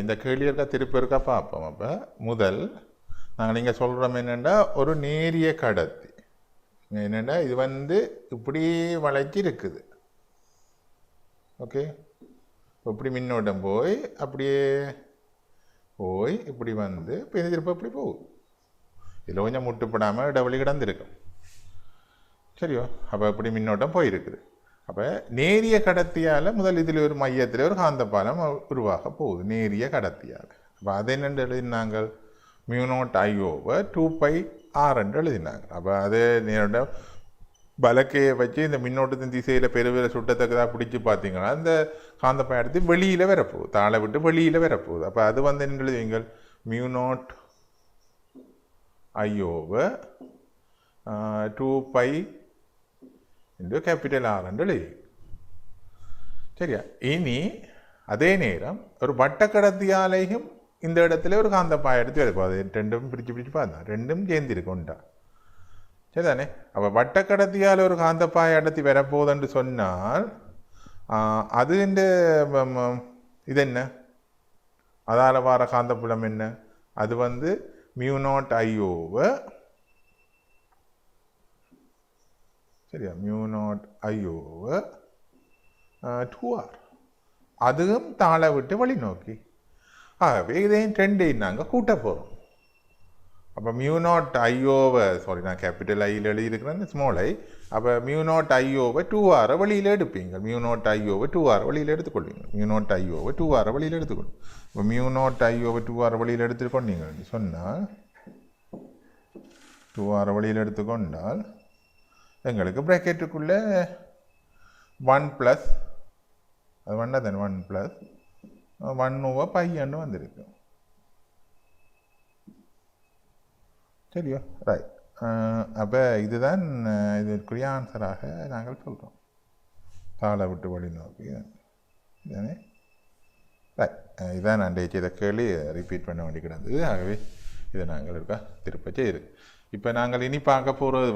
இந்த கேள்வி இருக்கா திருப்பி இருக்கா பார்ப்போம். அப்போ முதல் நாங்கள் நீங்கள் சொல்கிறோம் என்னென்னா ஒரு நேரிய கடத்தி என்னென்னா இது இப்படி வளைச்சி இருக்குது. ஓகே, இப்படி மின்னோட்டம் போய் அப்படியே போய் இப்படி இப்போ இது திருப்ப இப்படி போகுது. இதில் கொஞ்சம் முட்டுப்படாமல் இடவழி கிடந்திருக்கும். சரியோ, அப்போ இப்படி மின்னோட்டம் போயிருக்குது. அப்போ நேரிய கடத்தியால் முதல் இதில் ஒரு மையத்தில் ஒரு காந்தப்பாலம் உருவாக போகுது நேரிய கடத்தியால். அப்போ அது என்னென்று எழுதினாங்க μ0I/2πr என்று எழுதினாங்க. அப்போ அது நேரோட பலக்கையை வச்சு இந்த மின்னோட்டத்தின் திசையில் பெருவில சுட்டத்தக்கதாக பிடிச்சி பார்த்தீங்கன்னா அந்த காந்தப்பாயம் எடுத்து வெளியில் வரப்போகுது, தாளை விட்டு வெளியில் வரப்போகுது. அப்போ அது என்ன எழுதுவீங்க μ0I/2π R என்று எழுதி. சரியா, இனி அதே நேரம் ஒரு வட்டக்கடத்தியாலையும் இந்த இடத்துல ஒரு காந்தப்பாயம் எடுத்து வரப்போகுது. அது ரெண்டும் பிரித்து பார்த்தா ரெண்டும் சேர்ந்திருக்கும்டா. சரிதானே, அப்போ வட்டக்கடத்தியால் ஒரு காந்தப்பாயம் இடத்தி வரப்போகுதுன்னு சொன்னால் அது இந்த இது என்ன, அதால் வர காந்தப்புலம் என்ன, அது μ0I/, சரியா, μ0I/2r. அதுவும் தாளை விட்டு வழி நோக்கி. ஆகவே இதையும் ரெண்டையும் நாங்கள் கூட்ட போகிறோம். அப்போ μ0I/, நான் கேபிட்டல் ஐயில் எழுதியிருக்கிறேன் ஸ்மால் ஐ. அப்போ μ0I/2r வழியில் எடுப்பீங்க. μ0I/2r வழியில் எடுத்துக்கொள்வீங்க. μ0I/2r வழியில் எடுத்துக்கொள்ளும். இப்போ μ0I/2r வழியில் எடுத்துக்கொண்டீங்கன்னு சொன்னால் 2r வழியில் எடுத்துக்கொண்டால் எங்களுக்கு ப்ராக்கெட்டுக்குள்ளே 1+ அது 1 1/π வந்திருக்கு. சரியோ, ரைட். அப்போ இதுதான் இதற்குரிய ஆன்சராக நாங்கள் சொல்கிறோம். தாளை விட்டு வழி நோக்கி இதுதானே. ரைட், இதான் நான் செய்த கேள்வி ரிப்பீட் பண்ண வேண்டி கிடந்தது. ஆகவே இதை நாங்கள் இருக்கா திருப்ப செய்யுது. இப்போ நாங்கள் இனி பார்க்க போகிறது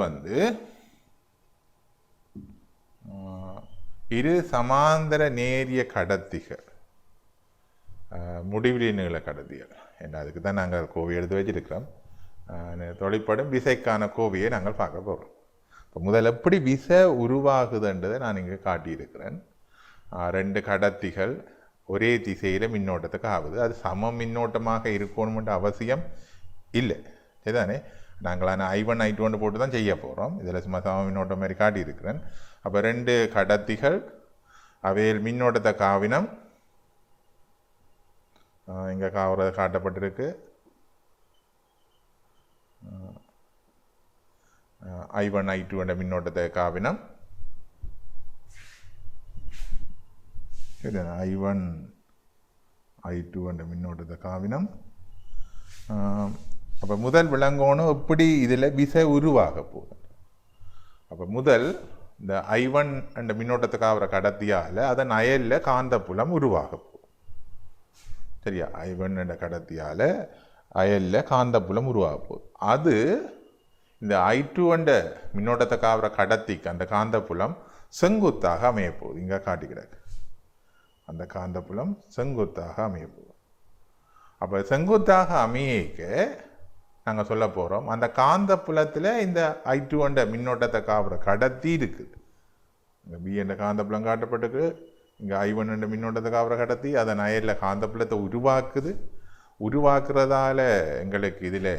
இரு சமாந்தர நேரிய கடத்திகள் முடிவிலி நீள கடத்திகள் என்ன, அதுக்கு தான் நாங்கள் கோவை எடுத்து வச்சிருக்கிறோம். தொழிற்படும் விசைக்கான கோவையை நாங்கள் பார்க்க போகிறோம். இப்போ முதல் எப்படி விசை உருவாகுதுன்றதை நான் இங்கே காட்டியிருக்கிறேன். ரெண்டு கடத்திகள் ஒரே திசையில் மின்னோட்டத்துக்கு ஆகுது. அது சம மின்னோட்டமாக இருக்கணும்ன்ற அவசியம் இல்லை. சரிதானே, நாங்கள் I1 I2 போட்டு தான் செய்ய போகிறோம். இதில் சும்மா சம மின்னோட்டம் மாதிரி காட்டியிருக்கிறேன். அப்போ ரெண்டு கடத்திகள் அவையில் மின்னோட்டத்தை காவினம் இங்கே காவுறது காட்டப்பட்டிருக்கு. I1 I2 என்ற மின்னோட்டத்தை காவினம். சரி, I1 I2 என்ற மின்னோட்டத்தை காவினம். அப்போ முதல் விளங்கோணும் எப்படி இதில் விசை உருவாக போகுது. அப்போ முதல் இந்த I1 என்ற மின்னோட்டத்துக்கு ஆகிற கடத்தியால் அதன் அயலில் காந்தப்புலம் உருவாக போகுது. சரியா, I1 என்ற கடத்தியால் அயலில் காந்தப்புலம் உருவாக போகுது. அது இந்த I2 என்ற மின்னோட்டத்துக்கு ஆகிற கடத்திக்கு அந்த காந்தப்புலம் செங்குத்தாக அமையப்போகுது. இங்கே காட்டிக்கிறாங்க, அந்த காந்தப்புலம் செங்குத்தாக அமையப்போகுது. அப்போ செங்குத்தாக அமையக்க நாங்கள் சொல்ல போகிறோம் அந்த காந்தப்புலத்தில் இந்த I2 என்ற மின்னோட்டத்தை காவுற கடத்தி இருக்குது. இங்கே B என்ற காந்தப்புலம் காட்டப்பட்டிருக்கு. இங்கே I1 என்ற மின்னோட்டத்தை காவுற கடத்தி அதன் அயலில் காந்தப்புலத்தை உருவாக்குறதால எங்களுக்கு இதில்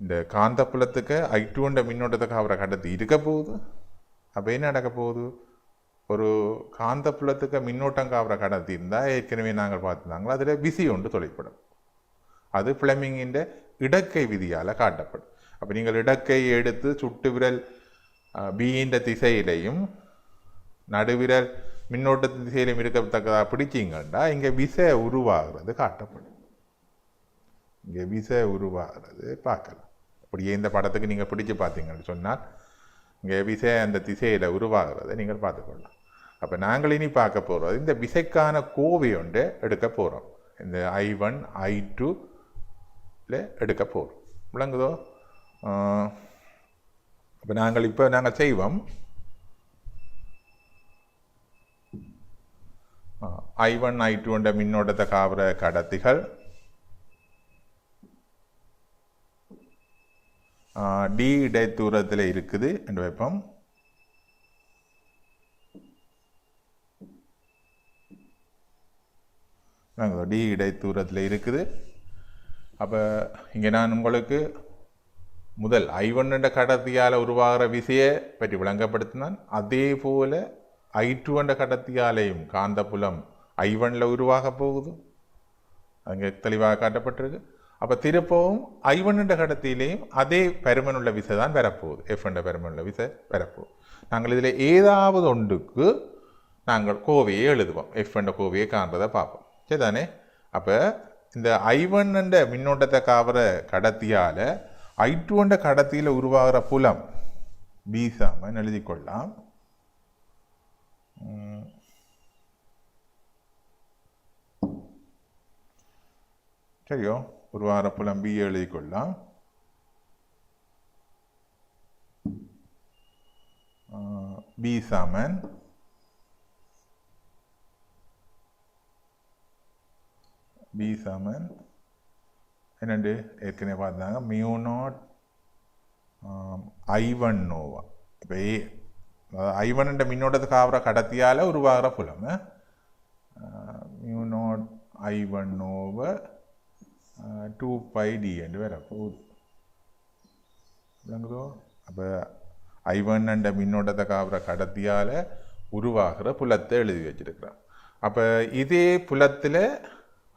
இந்த காந்தப்புலத்துக்கு I2 என்ற மின்னோட்டத்தை காவுற கடத்தி இருக்க போகுது. அப்போ என்ன நடக்க போகுது, ஒரு காந்தப்புலத்துக்கு மின்னோட்டம் காவுற கடத்தி இருந்தால் ஏற்கனவே நாங்கள் பார்த்துருந்தாங்களோ அதில் விசி ஒன்று தொலைப்படும். அது ஃப்ளெமிங்கின் இடக்கை விதியால் காட்டப்படும். அப்போ நீங்கள் இடக்கை எடுத்து சுட்டு விரல் பியின் திசையிலையும் நடுவிரல் மின்னோட்டத்தின் திசையிலையும் இருக்கத்தக்கதாக பிடிச்சிங்கன்னா இங்கே விசை உருவாகிறது காட்டப்படும். இங்கே விசை உருவாகிறது பார்க்கலாம். அப்படியே இந்த படத்துக்கு நீங்கள் பிடிச்சி பார்த்தீங்கன்னு சொன்னால் இங்கே விசை அந்த திசையில் உருவாகிறத நீங்கள் பார்த்துக்கொள்ளலாம். அப்போ நாங்கள் இனி பார்க்க போகிறது இந்த விசைக்கான கோவை ஒன்று எடுக்க போகிறோம். இந்த I1 I2ல எடுக்க போகிறோம். விளங்குதோ? அப்போ நாங்கள் செய்வோம். I1 I2 என்ற மின்னோட்டத்தை காவுற கடத்திகள் D இடைத்தூரத்தில் இருக்குது என்று வைப்போம். D இடைத்தூரத்தில் இருக்குது. அப்போ இங்கே நான் உங்களுக்கு முதல் I1 என்ற கடத்தியால் உருவாகிற விசையை பற்றி விளங்கப்படுத்தினான். அதே போல் I2 என்ற கடத்தியாலையும் காந்தப்புலம் I1ல் உருவாக போகுது, அங்கே தெளிவாக காட்டப்பட்டிருக்கு. அப்போ திருப்பவும் I1 என்ற கடத்தியிலையும் அதே பருமனுள்ள விசை தான் வரப்போகுது, F என்ற பருமனுள்ள விசை வரப்போகுது. நாங்கள் இதில் ஏதாவது ஒன்றுக்கு நாங்கள் கோவையை எழுதுவோம், F என்ற கோவையை காண்றதை பார்ப்போம், சரிதானே? அப்போ இந்த I1 என்ற மின்னோட்டத்தை காவுற கடத்தியால் I2 என்ற கடத்தியில் உருவாகிற புலம் B சமன் எழுதிக்கொள்ளலாம். சரியோ, உருவாகிற புலம் B எழுதிக்கொள்ளலாம். B சமன் என்னண்டு ஏற்கனவே பார்த்தாங்க மியூ0 I1 நோவா. இப்போ I1 என்ற மின்னோட்டத்துக்கு ஆகிற கடத்தியால் உருவாகிற புலம் மியூ0 I1 நோவா 2πD என்று வரப்போகுது, விளங்குதோ? அப்போ I1 என்ற மின்னோட்டத்தை காவுற கடத்தியால் உருவாகிற புலத்தை எழுதி வச்சிருக்கிறோம். அப்போ இதே புலத்தில்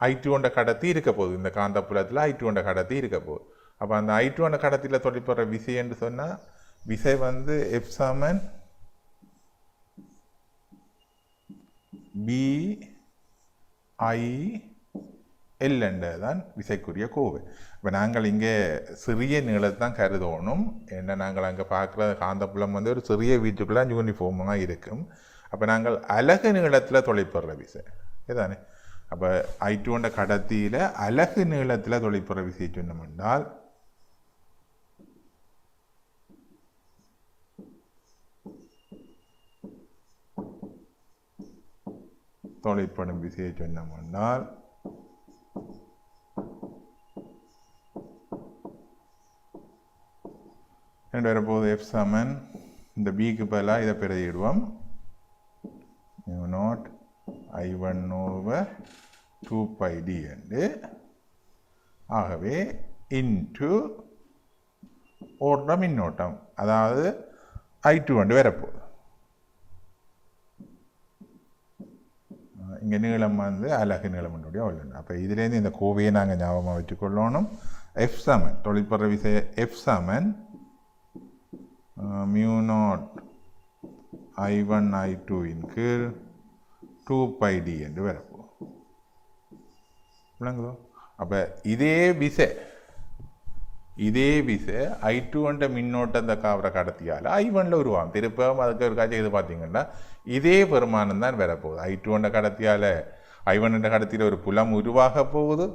I2 என்ற கடத்தி இருக்க போகுது, இந்த காந்த புலத்தில் I2 என்ற கடத்தி இருக்க போகுது. அப்போ அந்த I2 என்ற கடத்தியில் தொழிற்படுற விசை என்று சொன்னால் விசை வந்து F சமன் BIL என்றதான் விசைக்குரிய கோவை. இப்போ நாங்கள் இங்கே சிறிய நீளத்தை தான் கருதணும், ஏன்னா நாங்கள் அங்கே பார்க்குற காந்தப்புலம் வந்து ஒரு சிறிய வீட்டுக்குள்ளே யூனிஃபார்மாக இருக்கும். அப்போ நாங்கள் அலகு நீளத்தில் தொழிற்படுற விசை இதுதானே. அப்போ I2 என்ற கடத்தியில் அலகு நீளத்தில் தொழிற்படுற விசை சொன்னோம் என்றால் தொழிற்படும் விசையை சொன்னோம் என்றால் ரெண்டு வரப்போது F சமன் இந்த Bக்கு பதிலாக இதை பிரதியிடுவோம், மியூ0 I1 ஓவர் 2πD என்று. ஆகவே இன்டு ஓடுற மின்னோட்டம், அதாவது I2 வந்து வரப்போகுது. இங்கே நீளம் வந்து அலகு நீளம் என்னுடைய உள்ளது. அப்போ இதுலேருந்து இந்த கோவையை நாங்கள் ஞாபகமாக வச்சுக்கொள்ளணும். F சமன் தொழிற்படுற விசையை F சமன் மியூ0 I1 I2 இன் கீழ் 2πD என்று வரப்போம், விளங்குதோ? அப்போ இதே விசை I2 என்ற மின்னோட்டத்தை காவுற கடத்தியால் I1ல் உருவாகும். திருப்பவும் அதுக்கு ஒரு காட்சி இது பார்த்தீங்கன்னா இதே பெருமானம் தான் வரப்போகுது. I2 என்ற கடத்தியால் I1 என்ற கடத்தியில் ஒரு புலம் உருவாக போகுது,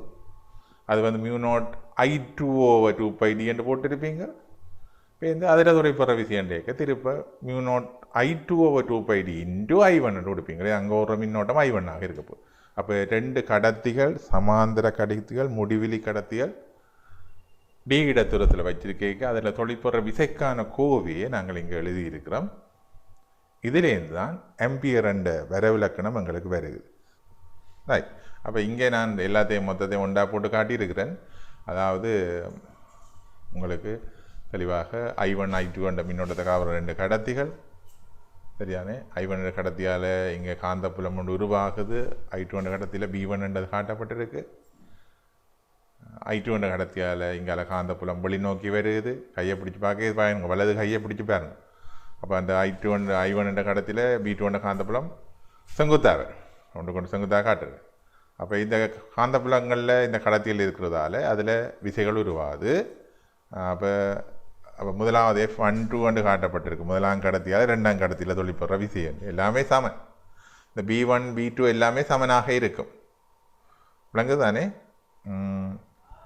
அது வந்து மியூ0 I2 ஓவர் 2πD என்று போட்டிருப்பீங்க. இப்போ இந்த அதில் துறைப்படுற விஷயம் திருப்ப மியூ0 I2 over 2πD into I1 என்று கொடுப்பீங்க. அங்கே ஒரு மின்னோட்டம் I1 ஆக இருக்க போகுது. அப்போ ரெண்டு கடத்திகள், சமாந்திர கடத்திகள், முடிவிலி கடத்திகள் D இடத்துரத்தில் வச்சிருக்கேங்க. அதில் தொழிற்படுற விசைக்கான கோவையை நாங்கள் இங்கே எழுதியிருக்கிறோம். இதிலேருந்து தான் ஆம்பியர் என்ற வரவிலக்கணம் எங்களுக்கு வருது, ரைட்? அப்போ இங்கே நான் எல்லாத்தையும் மொத்தத்தையும் ஒன்றா போட்டு காட்டியிருக்கிறேன். அதாவது உங்களுக்கு தெளிவாக I1 I2 என்ற மின்னோட்டத்தை காவுற ரெண்டு கடத்திகள், சரியானே? I1 என்ற கடத்தியால் இங்கே காந்தப்புலம் ஒன்று உருவாகுது, I2 என்ற கடத்தியில் B1 என்றது காட்டப்பட்டிருக்கு. I2 என்ற கடத்தியால் இங்கே காந்தப்புலம் வெளி நோக்கி வருது, கையை பிடிச்சி பார்க்க பாருங்க, வலது கையை பிடிச்சி பாருங்க. அப்போ அந்த I1 என்ற கடத்தியில் B2 என்ற காந்தப்புலம் செங்குத்தாக ஒன்று கொண்டு செங்குத்தாக காட்டுது. அப்போ இந்த காந்தப்புலங்களில் இந்த கடத்தியில் இருக்கிறதால அதில் விசைகள் உருவாகுது. அப்போ முதலாவது F1 2 என்று காட்டப்பட்டிருக்கு, முதலாம் கடத்தியால் ரெண்டாம் கடத்தியில் தொழிற்படுற விசை எல்லாமே சமன். இந்த B1 B2 எல்லாமே சமனாக இருக்கும், விளங்குது தானே?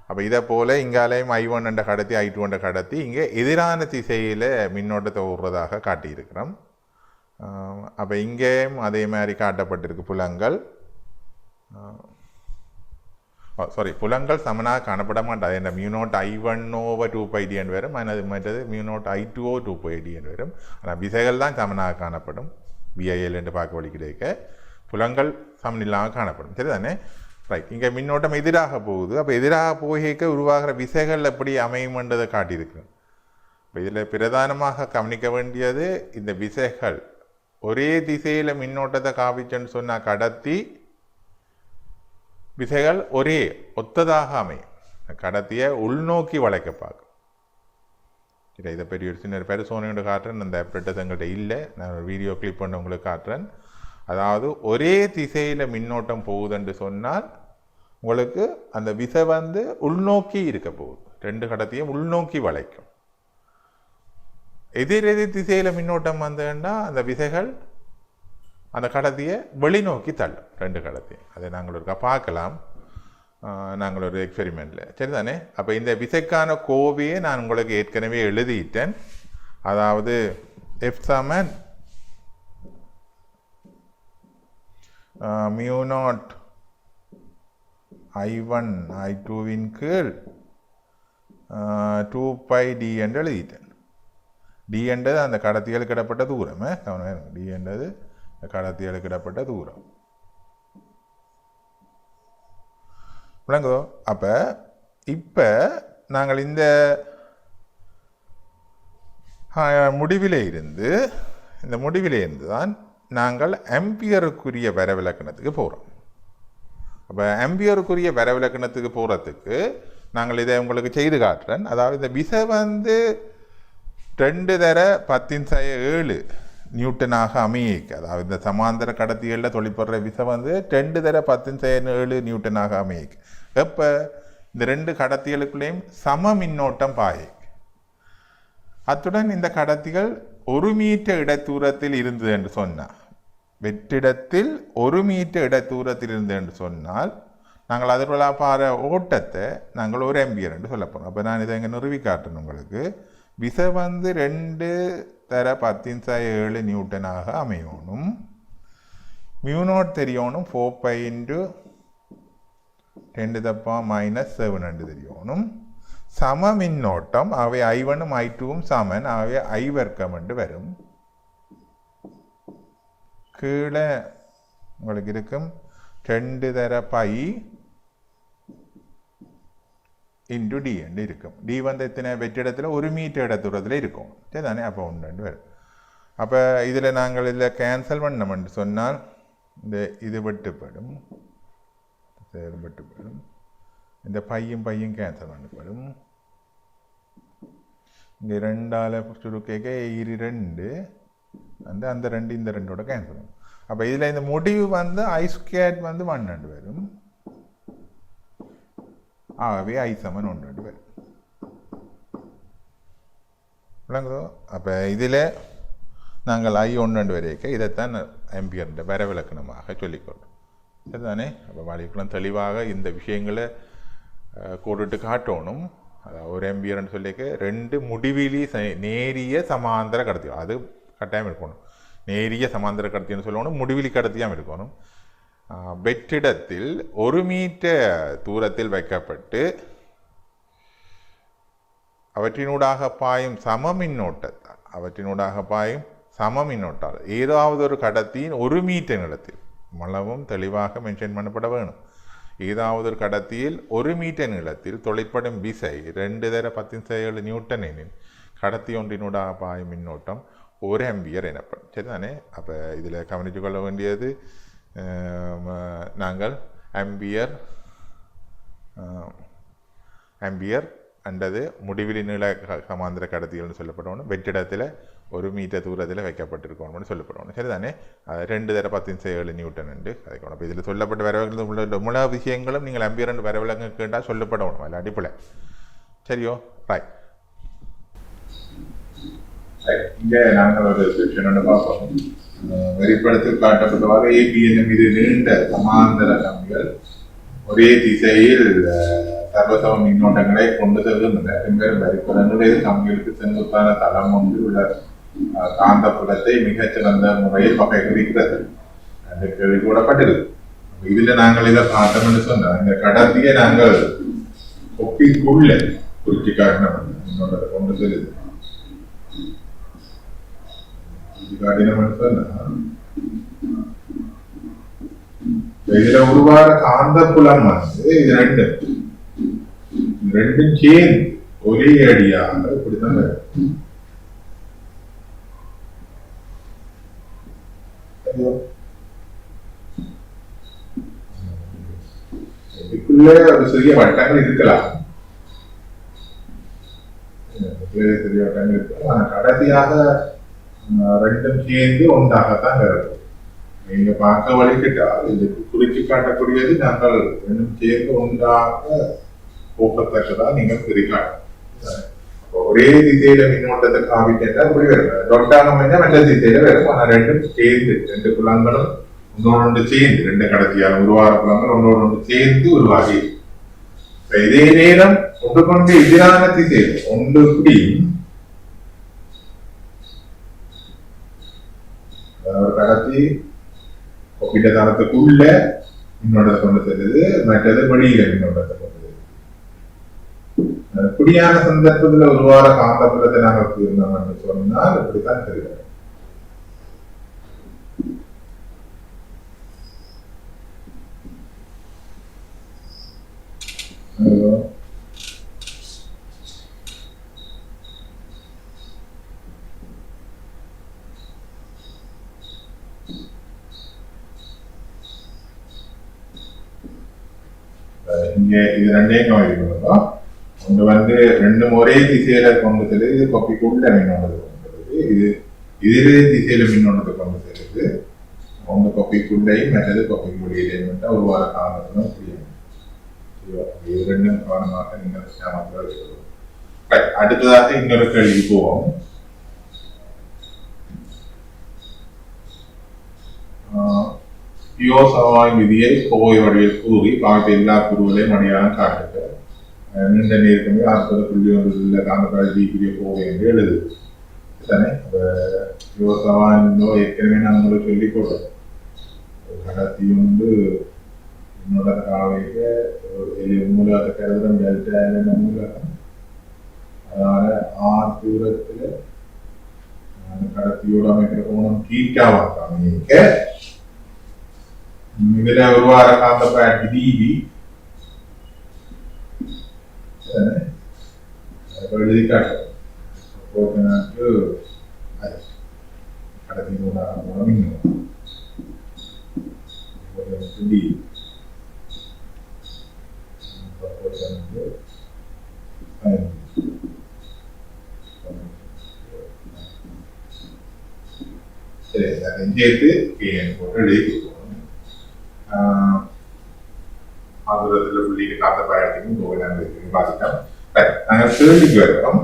அப்போ இதை போல் இங்காலேயும் I1 என்ற கடத்தி I2 என்ற கடத்தி இங்கே எதிரான திசையில் மின்னோட்டத்தை ஓடுறதாக காட்டியிருக்கிறோம். அப்போ இங்கேயும் அதே மாதிரி காட்டப்பட்டிருக்கு புலங்கள். சாரி, புலங்கள் சமனாக காணப்பட மாட்டாது. என்ன மியூனோட் I1/2πd என்று வரும், மற்றது மியூனோட் I2/2πd என்று வரும். ஆனால் விசைகள் தான் சமனாக காணப்படும். VIL என்று பார்க்க வழி கிடைக்க புலங்கள் சமனில்லாமல் காணப்படும். சரிதானே? ரைட். இங்கே மின்னோட்டம் எதிராக போகுது. அப்போ எதிராக போக உருவாகிற விசைகள் எப்படி அமையும்ன்றதை காட்டியிருக்கு. இப்போ இதில் பிரதானமாக கவனிக்க வேண்டியது இந்த விசைகள் ஒரே திசையில் மின்னோட்டத்தை காவிச்சுன்னு சொன்னால் கடத்தி விசைகள் ஒரே ஒத்ததாக அமையும். கடத்தியை உள்நோக்கி வளைக்க பார்க்கும். இல்லை, இதை பெரிய ஒரு சின்ன பெருசோனையோட காட்டுறேன். அந்த ஆப்ரேட்டர்ஸ் எங்கள்கிட்ட இல்லை. நான் ஒரு வீடியோ கிளிப் பண்ண உங்களுக்கு காட்டுறேன். அதாவது ஒரே திசையில் மின்னோட்டம் போகுதுன்னு சொன்னால் உங்களுக்கு அந்த விசை உள்நோக்கி இருக்க போகுது. ரெண்டு கடத்தியும் உள்நோக்கி வளைக்கும். எதிரெதிர் திசையில் மின்னோட்டம் வந்ததுன்னா அந்த விசைகள் அந்த கடத்தியை வெளிநோக்கி தள்ளும். ரெண்டு கடத்தியும் அதை நாங்கள் ஒருக்கா பார்க்கலாம். நாங்கள் ஒரு எக்ஸ்பெரிமெண்ட்டில். சரிதானே? அப்போ இந்த விசைக்கான கோவையை நான் உங்களுக்கு ஏற்கனவே எழுதிட்டேன். அதாவது F = μ0 I1 I2வின் கீழ் 2πd என்று எழுதிட்டேன். டி என்றது அந்த கடத்திகளுக்கு இடப்பட்ட தூரம். டி என்றது கடத்திகளுக்கு இடப்பட்ட தூரம். விளங்குதோ? அப்போ இப்போ நாங்கள் இந்த முடிவிலே இருந்து தான் நாங்கள் ஆம்பியருக்குரிய வரைவிலக்கணத்துக்கு போகிறோம். அப்போ ஆம்பியருக்குரிய வரைவிலக்கணத்துக்கு போகிறதுக்கு நாங்கள் இதை உங்களுக்கு செய்து காட்டுறேன். அதாவது இந்த விசை 2 × 10⁷ நியூட்டனாக அமையிக்கு. அதாவது இந்த சமாந்தர கடத்திகளில் தொழிற்படுற விசை 2 × 10⁷ நியூட்டனாக அமையிக்கு. எப்போ இந்த ரெண்டு கடத்திகளுக்குள்ளேயும் சம மின்னோட்டம் பாயிக்கு. அத்துடன் இந்த கடத்திகள் 1 மீட்டர் இடைத்தூரத்தில் இருந்தது என்று சொன்னால், வெற்றிடத்தில் 1 மீட்டர் இடைத்தூரத்தில் இருந்தது என்று சொன்னால் நாங்கள் அதில் பாரு ஓட்டத்தை நாங்கள் 1 ஆம்பியர் என்று சொல்ல போகிறோம். அப்போ நான் இதை இங்கே நிறுவி காட்டுறேன் உங்களுக்கு. விசை 2 × 10⁷ நியூட்டனாக அமையணும். μ0 தெரியணும் 4π × 10⁻⁷ தெரியணும். சம மின்னோட்டம் ஆகவே I1ம் I2ம் சமன். ஆகவே I வர்க்கம் என்று வரும். கீழே உங்களுக்கு இருக்கும் 2 × π × d என்று இருக்கும். டி எத்தனை வெற்றிடத்தில் 1 மீட்டர் இடத்தூரத்தில் இருக்கும். சரிதானே? அப்போ 1 வரும். அப்போ இதில் நாங்கள் இதில் கேன்சல் பண்ணோம்னு சொன்னால் இந்த இது வெட்டுப்படும். இந்த பையும் கேன்சல் பண்ணப்படும். இங்கே 2ஆல் சுருக்க 2 அந்த 2 இந்த 2ஓட கேன்சல் பண்ணும். அப்போ இதில் இந்த முடிவு I² 1 வரும். ஆகவே I = 1 வரும். விளங்குதோ? அப்போ இதில் நாங்கள் I1 வரைக்கும் இதைத்தான் ஆம்பியர்ன்ற வரைவிலக்கணமாக சொல்லிக்கொள்கிறோம். சரிதானே? அப்போ வழிக்குள்ள தெளிவாக இந்த விஷயங்களை கோடிட்டு காட்டணும். அதாவது 1 ஆம்பியர்னு சொல்லிக்க 2 முடிவிலி நேரிய சமாந்தர கடத்தி. அது கட்டாயம் இருக்கணும். நேரிய சமாந்தர கடத்தின்னு சொல்லணும். முடிவிலி கடத்தியாமல் இருக்கணும். வெற்றிடத்தில் 1 மீட்டர் தூரத்தில் வைக்கப்பட்டு அவற்றினூடாக பாயும் சம மின்னோட்டால் ஏதாவது ஒரு கடத்தியின் 1 மீட்டர் நிலத்தில் மளவும் தெளிவாக மென்ஷன் பண்ணப்பட வேணும். ஏதாவது ஒரு கடத்தியில் 1 மீட்டர் நீளத்தில் தொலைப்படும் விசை 2 × 10⁷ நியூட்டன் எனில் கடத்தி ஒன்றினூடாக பாயும் மின்னோட்டம் 1 ஆம்பியர் எனப்படும். சரிதானே? அப்போ இதில் கவனித்து கொள்ள வேண்டியது நாங்கள் ஆம்பியர் அல்லது முடிவிலி நீள சமாந்திர கடத்திகள்னு சொல்லப்படணும். வெற்றிடத்தில் 1 மீட்டர் தூரத்தில் வைக்கப்பட்டிருக்கணும்னு சொல்லப்படணும். சரிதானே? 2 × 10⁷ நியூட்டன் என்று கதைக்கணும். அப்போ இதில் சொல்லப்பட்ட வரவிலக்கணத்தில் உள்ள முழு விஷயங்களும் நீங்கள் ஆம்பியர் என்று வரவிலக்கணம் கேட்டால் சொல்லப்படணும். அதில் அடிப்படை. சரியோ? ரைட். இங்கே நாங்கள் ஒரு செக்ஷன் ஒன்று பார்ப்போம். வெளிப்படத்தில் காட்டப்பட்டவாறு ஏபிஎன் மீது நீண்ட சமாந்தர கம்பிகள் ஒரே திசையில் சர்வசம மின்னோட்டங்களை கொண்டு செல்கின்றன. பெண்கள் வரிப்படங்களுடைய கம்பிகளுக்கு செங்குத்தான தளம் ஒன்று உள்ள காந்த புலத்தை மிகச்சிறந்த முறையில் வகைப்படுகிறது என்று கேள்வி கூடப்பட்டிருக்கு. இதுல நாங்கள் இதை பார்த்தோம்னு சொன்னா இந்த கடத்தியை நாங்கள் ஒப்பிக்குள்ள குறிச்சு காட்டினோம் என்னோட கொண்டு செல்லுது காட்டினோம்னு சொன்னா இதுல உருவான காந்த புலம் இது ரெண்டும் சேர்ந்து ஒரே அடியாக இப்படிதான் இதுக்குள்ளே ஒரு சிறிய வட்டங்கள் இருக்கலாம் சிறிய வட்டங்கள் இருக்கலாம் ஆனா கடைசியாக ரெண்டும் சேர்ந்து ஒன்றாகத்தான் இருக்கும் நீங்க பார்க்க வழிகிட்டால் இதுக்கு குறிச்சு காட்டக்கூடியது நாங்கள் ரெண்டும் சேர்ந்து ஒன்றாக போக்கத்தக்கதா நீங்கள் பிரிக்கலாம் ஒரே திசையில மின்னோட்டத்தை காவிட்டா இப்படி வரும் டொட்டாக மற்ற திசையில வரும் ஆனா ரெண்டும் சேர்ந்து ரெண்டு குளங்களும் ஒன்றோடு சேர்ந்து ரெண்டு கடத்தியால் உருவார குளங்கள் ஒன்றோடு சேர்ந்து உருவாகி இதே நேரம் ஒன்று கொண்டு எதிரான திசையில் ஒன்று இப்படி ஒரு கடத்தி ஒப்பிட்ட தளத்துக்குள்ள மின்னோட்டத்தை கொண்டு செல்லுது மற்றது வெளியில மின்னோட்டத்தை கொண்டு இப்படியான சந்தர்ப்பத்தில் உருவார காந்தப்புலத்தை நாங்கள் இருந்தோம் சொன்னால் இப்படித்தான் தெரியும் இங்க இது ரெண்டையும் கவனிக்கணும் ஒன்று ரெண்டும் ஒரே திசையில கொண்டு செல்லுது இது கொப்பிக்குள்ள மின்னோட்டத்தை கொண்டு செல்லுது இது திசையில மின்னோட்டத்தை கொண்டு செல்லுது ஒன்று கொப்பிக்குள்ளையும் மற்றது கொப்பிக்குள்ளையிலையும் மட்டும் உருவார காரணத்துடன் புரியும் இது ரெண்டும் கவனமாக நீங்கள் அடுத்ததாக இன்னொரு கேள்வி போவோம் பியோசவாய் விதியை கோவை வடிவில் கூறி பாய்த்த எல்லா குருவிலையும் அடையாளம் காட்டுக நீண்ட நேரமே 40.1 காந்தப்பாடு டிகிரிய கோவை என்று எழுது தானே பியோசவானோ ஏற்கனவே நான் உங்களுக்கு சொல்லிக் கொடுத்தேன் கடத்தி உண்டு என்னோட காவைக்கு மூலகத்தை கருதும் டெல்டா மூலகம் அதனால தூரத்தில் கடத்தியோட அமைக்கிற கோணம் தீட்டாவாக அமைக்க இதுல உருவார காந்தப்பாடு டிவி எழுதி காட்டும் கடத்தி மூலம் இன்னும் சரி அதை சேர்த்து போட்டு எழுதி கொடுக்கணும் ஆதரத்தில் உள்ளீடு காந்த பயணத்தையும் நாங்கள் பாதிட்டோம் நாங்கள் கேள்விக்கு வருகிறோம்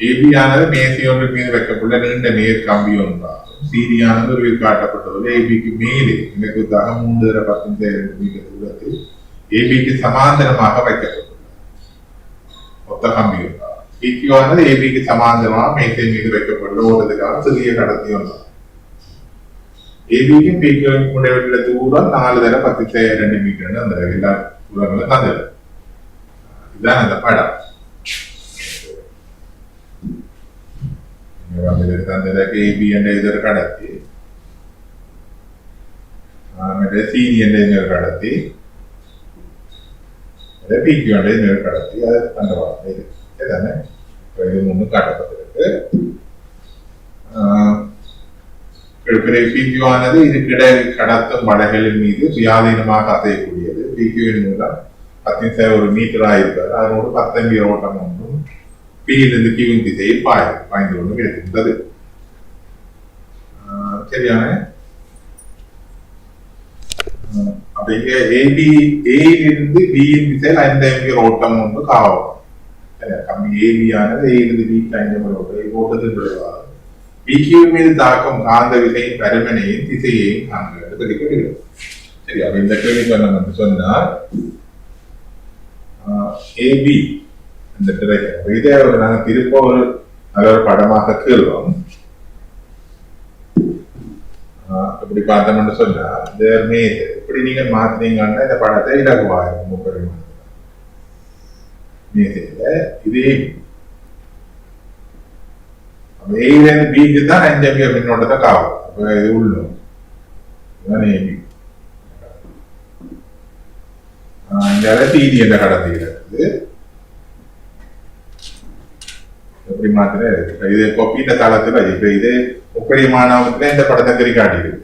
ஏபியானது மேசையொன்று மீது வைக்கப்பட்ட நீண்ட நேர் கம்பி ஒன்றாகும் சீரியானது ஒரு காட்டப்பட்டது ஏபிக்கு மேலே எனக்கு 3.10 மீட்டர் தூரத்தில் ஏபிக்கு சமாந்தரமாக வைக்கப்பட்டுள்ளது மொத்த கம்பி ஒன்றாகும் பிக்யூவானது ஏபிக்கு சமாந்தரமாக மேசை மீது வைக்கப்பட்டுள்ள ஓடுறதுக்காக சிறிய கடத்தி ஒன்றாகும் ஏபிக்கும் பிக்யூவுக்கும் உள்ள தூரம் 4.10 மீட்டர் அந்த எல்லா தூரங்களும் தந்தது இதுதான் அந்த படம் தந்ததுக்கு ஏபி என்ற இதர் கடத்தி சிடி என்ற இன்னொரு கடத்தி பிக்யூ என்ற இன்னொரு கடத்தி அது அந்த வார்த்தை இதுதானே இது முன்னு காட்டப்பட்டிருக்கு பிக்யூவானது இதுக்கிட கடத்தும் வடைகளின் மீது சுயாதீனமாக அசையக்கூடியது பிக்யூவின் மூலம் 10 மீட்டராக இருப்பார் அதனோடு 10 ஓட்டம் ஒன்றும் பியிலிருந்து கியூவின் திசையில் பாய்ந்து கொண்டு கிடைக்கின்றது சரியான அப்ப இங்க ஏயிலிருந்து பியின் திசையில் 5 ஆம்பியர் ஓட்டம் ஒன்று காவலாம் கம்பி ஏபியானது ஏயிலிருந்து பிக்கு 5 ஆம்பியர் ஓட்டம் ஓட்டத்தின் விளைவாக பிக்யூ மீது தாக்கும் காந்த விசையின் பருமனையும் திசையையும் காண்கிறது கிடைக்கிறது சரி அப்ப இந்த கேள்வி நம்ம சொன்னால் ஏபி இந்த டிரெக்ஷன் இதே நாங்கள் திரும்ப ஒரு நல்ல ஒரு படமாக கேள்வோம் இப்படி பார்த்தோம்னு சொன்னா இந்த இப்படி நீங்க மாத்தினீங்கன்னா இந்த படத்தை இலகுவாயிருக்கும் முப்பரிமாணம் மேசையில இதே ஏலேருந்து பிக்கு தான் 5 ஆம்பியர் மின்னோட்டத்தை காவும். அப்ப இது உள்ளும் இந்த டிடி என்ற கடத்துகிறது எப்படி மாத்திர இருக்கு. இது கொப்பிட்ட தளத்துல இப்ப இது முப்பரிமாணத்துல இந்த படத்தை கறி காட்டியிருக்கு.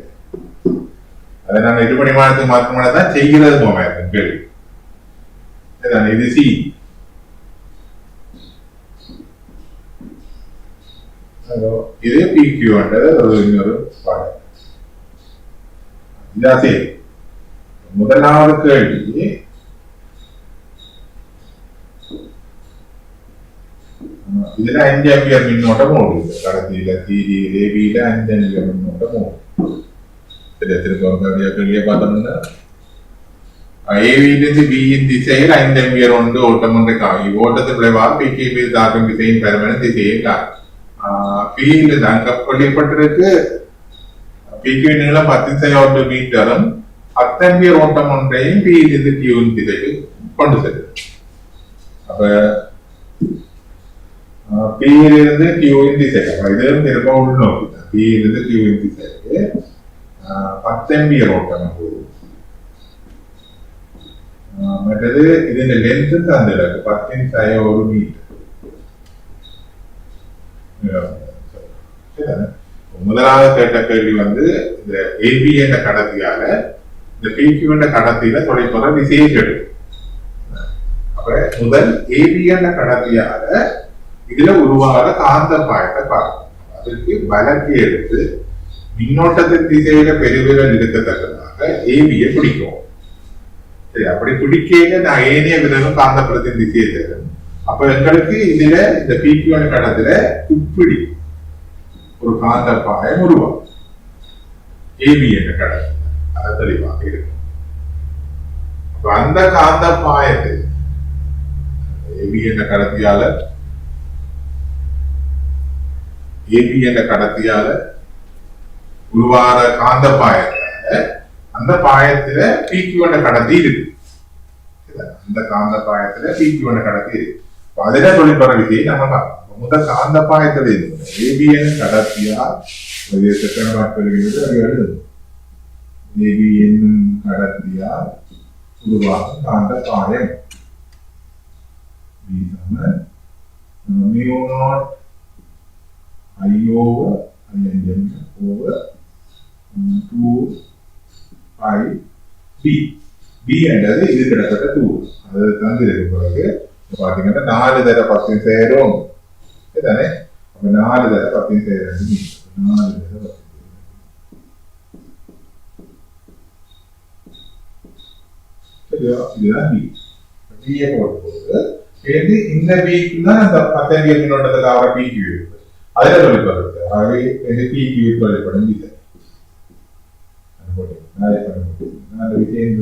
அதை நான் 2 பரிமாணத்துக்கு மாற்றமானதான் செய்கிறது போமா இருக்கு கேள்வி. இது சி இது பிக்யூன்றது ஒரு இன்னொரு பாடம். இதாசே முதலாவது கேள்வி இதுல 5 ஆம்பியர் மின்னோட்டம் ஓடுது. கடத்தியில சீரியில் ஏபியில 5 ஆம்பியர் மின்னோட்டம் ஓடும். திரும்ப கேள்வியை பார்த்தோம்னா ஏவியிலிருந்து பியின் திசையில் 5 ஆம்பியர் ஒன்று ஓட்டம் ஒன்று காவி ஓட்டத்தின் விளைவாக பிகேபி தாக்கும் திசையின் பெருமன திசையை காணும். பியில் அங்க கொல்லப்பட்டிருக்கு. பிக்கு நீளம் 10 மீட்டரும் 10 ஆம்பியர் ஓட்டம் ஒன்றையும் பியிலிருந்து கியூவின் திசைக்கு கொண்டு செல்லும். அப்ப பியிலிருந்து கியூவின் திசைக்கு இதுவும் திரும்ப உள்நோக்கி பியிலிருந்து கியூவின் திசைக்கு 10 ஆம்பியர் ஓட்டம் போகும். மற்றது ഇതിന്റെ ലെങ്ത് തന്നിടക്ക് 10 மீட்டர். முதலாவது கேட்ட கேள்வி வந்து இந்த ஏபி என்ற கடத்தியால இந்த பிக்யூ என்ற கடத்தியில தொலைப்புற விசையை கெடுக்கும். அப்ப முதல் ஏபி என்ற கடத்தியால இதுல உருவாகிற காந்த பாயத்தை பார்க்கணும். அதுக்கு வலக்கி எடுத்து மின்னோட்டத்தின் திசையில பெருவிரல் இருக்கத்தக்கதாக ஏபியை பிடிக்கும். சரி, அப்படி பிடிக்கையில நான் ஏனைய விதமும் காந்தப்புலத்தின் திசையை தரும். அப்ப எங்களுக்கு இதுல இந்த பிக்யூ என்ற கடத்துல இப்படி ஒரு காந்த பாயம் உருவாகும். ஏபி என்ற கடத்தில் அது தெளிவாக இருக்கும். அப்ப அந்த காந்த பாயத்தை ஏபி என்ற கடத்தியால உருவான காந்த பாயத்தால அந்த பாயத்துல பிக்யூ என்ற கடத்தி இருக்கு. அந்த காந்த பாயத்துல பிக்யூ என்ற கடத்தி இருக்கு. அதுல தொழிற்பற விதியை நம்ம பார்க்கணும். முதல் காந்த பாயத்தில் இருக்கு ஏபிஎன் கடத்தியால் ஏபிஎன் கடத்தியால் உருவாகும் காந்த பாயம் என்றது இது கிட்டத்தட்ட 2 அது தந்திருக்கு. பிறகு பாத்தீங்கன்னா 4 தர 10 சேரும் தானே. 4 தர 10 சேரும் 4 தர 10 சரியா. இதுதான் பி. பிஏ போட்டு இந்த பிக்கு தான் அந்த 10 ஆம்பியர் மின்னோட்டத்துக்கு ஆகிற பிக்யூ இருக்கு. அதுல தொழிற்படுறது ஆகவே இது பிக்யூ தொழிற்படும் விசை அந்த விஷயம்.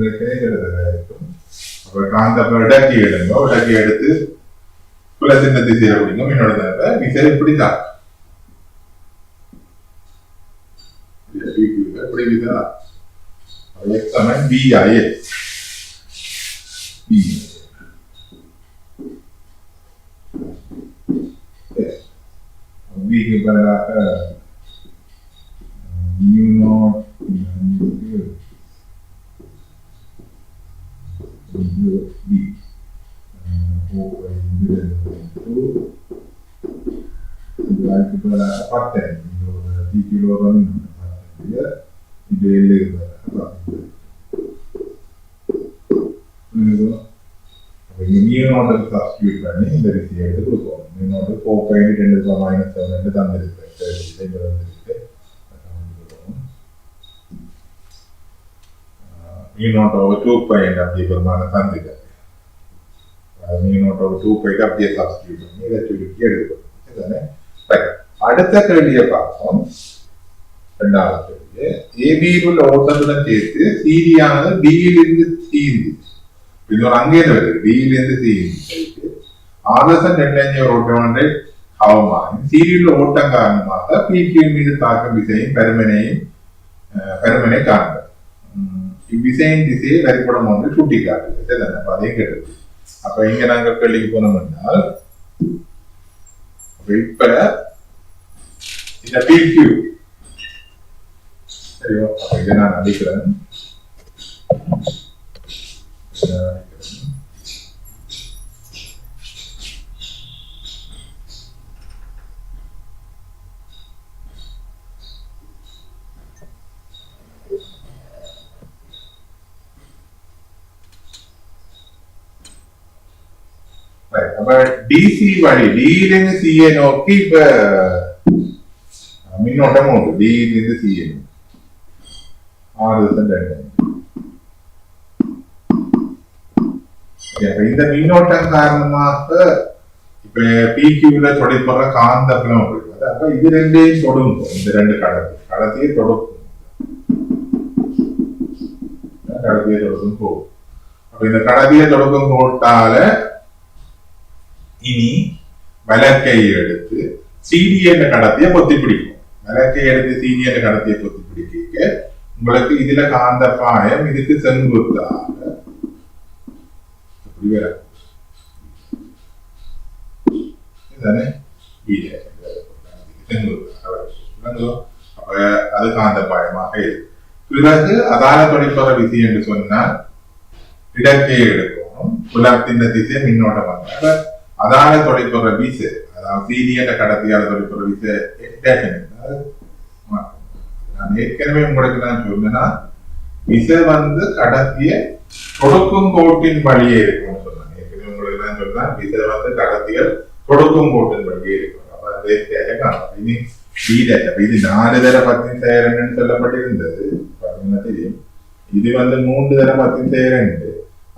அப்ப காந்த இடக்கி எடுங்க, இடக்கி எடுத்து புலத்தின் திசையில பிடிங்க. மின்னோட்ட விசை இப்படிதான் இப்படி விசா பிக்கு பதிலாக சப்ஸ்டியூட் பண்ணி இந்த விதியை எடுத்து கொடுப்போம். இன்னொன்று 4.10⁻⁻7 தந்திருக்கு. E0/2π அப்படி பெருமான தந்துட்டு E0/2π அப்படியே சப்ஸ்டியூட் பண்ணி இதை சுருக்கி எடுக்கணும். அடுத்த கேள்வியை பார்ப்போம். 2வது கேள்வி, ஏபியில் உள்ள ஓட்டத்துடன் சேர்த்து சீரியானது டியிலிருந்து தீர்ந்து இது ஒரு அங்கேயிருந்து வருது. டியிலிருந்து தீர்ந்து ஆதர்சம் 2 ஓட்டம் ஒன்றை அவமானம் சீரியுள்ள ஓட்டம் காரணமாக பிக்யூ மீது தாக்கும் விசையும் பெருமனையும் பெருமனை காண்க. இவ்விசையின் திசையை வரைபடம் ஒன்று சுட்டி காட்டுகிறது. அப்ப அதே கேட்டு அப்ப இங்க நாங்கள் கேள்விக்கு போனோம் என்றால் இப்ப இந்த PQ சரியோ, அப்ப இதை நான் அடிக்கிறேன். அப்ப டிசி வழி டியிலிருந்து சிஏ நோக்கி இப்ப மின்னோட்டம் உண்டு. டியிலிருந்து சிஏ 6 இந்த மின்னோட்டம் காரணமாக இப்ப பிக்யூல தொடைப்படுற காந்த புலம் இருக்கு. அப்ப இது ரெண்டையும் தொடுங்கும். இந்த ரெண்டு கடத்தியை தொடுக்கும் போகும். அப்ப இந்த கடத்தியை தொடுக்கும் போட்டால இனி விளக்கை எடுத்து சீடியன் கடத்திய பொத்தி பிடிக்கும். விளக்கை எடுத்து சீடியன் கடத்திய பொத்தி பிடிக்க உங்களுக்கு இதுல காந்த பாயம் இதுக்கு செங்குத்தாக அது காந்த பாயமாக இருக்கு. பிறகு அதால தொழிற்படுற விதி என்று சொன்னால் இடக்கை எடுக்கணும். புலத்தின் திசை மின்னோட்டம் வந்தால் அதால தொழிற்படுற விசை, அதாவது சீரியன கடத்தியால தொழிற்படுற விசை நான் ஏற்கனவே உங்களுக்கு நான் சொன்னா விசை வந்து கடத்திய கொடுக்கும் கோட்டின் வழியே இருக்கும்னு சொன்னாங்க. ஏற்கனவே உங்களுக்கு நான் சொன்னா விசை வந்து கடத்தியல் கொடுக்கும் கோட்டின் வழியே இருக்கும். அப்ப இனி இது 4 தர 10 செய்யறேன்னு சொல்லப்பட்டிருந்தது பாத்தீங்கன்னா தெரியும். இது வந்து 3 தர 10 செய்யறேன்.